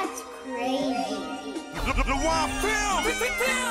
That's crazy. Lawaun film.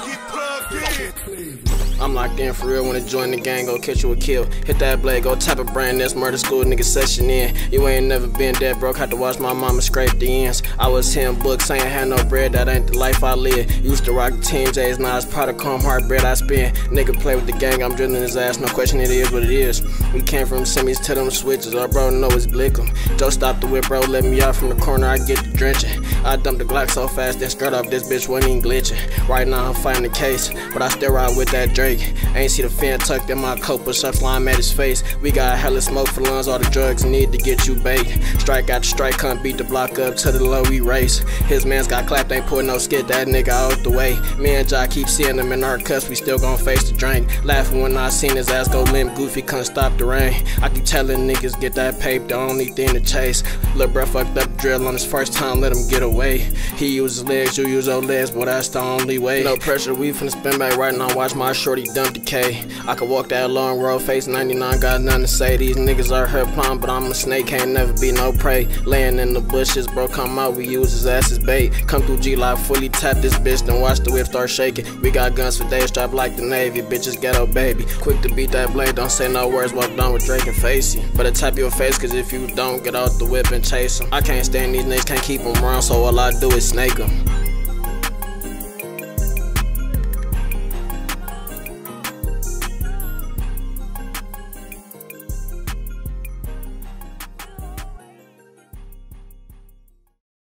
Get plugged in. I'm locked in for real. When to join the gang, go catch you a kill. Hit that blade, go tap a brain. That's murder school, nigga session in. You ain't never been dead broke, had to watch my mama scrape the ends. I was hitting books, I ain't had no bread, that ain't the life I live. Used to rock the Team J's, now it's part of calm hard bread I spend. Nigga play with the gang, I'm drilling his ass, no question, it is what it is. We came from semis to them switches, our bro know it's blick 'em. Joe stopped the whip, bro, let me out from the corner, I get the drenching. I dumped the Glock so fast, then skirt off, this bitch wasn't even glitching. Right now I'm fighting the case, but I still ride with that Drake. Ain't see the fan tucked in my coat, but shots flying at his face. We got hella smoke for lungs, all the drugs need to get you baked. Strike out the strike, come beat the block up to the low, we race. His mans got clapped, ain't putting no skit, that nigga out the way. Me and Jai keep seeing them in our cuts, we still gon' face the drink. Laughing when I seen his ass go limp, goofy couldn't stop the rain. I keep telling niggas get that paper, the only thing to chase. Lil' bruh fucked up the drill on his first time, let him get away. He use his legs, you use your legs, but that's the only way. No pressure, we finna spin back right now, watch my shorty dump decay. I could walk that long road, face 99, got nothing to say. These niggas are her plum, but I'm a snake, can't never be no prey. Laying in the bushes, bro, come out, we use his ass as bait. Come through G-Live, fully tap this bitch, then watch the whip start shaking. We got guns for days, strapped like the Navy, bitches ghetto baby. Quick to beat that blade, don't say no words, walk down with Drake and face you. Better tap your face, cause if you don't, get out the whip and chase him. I can't stand these niggas, can't keep them around, so all I do is snake them.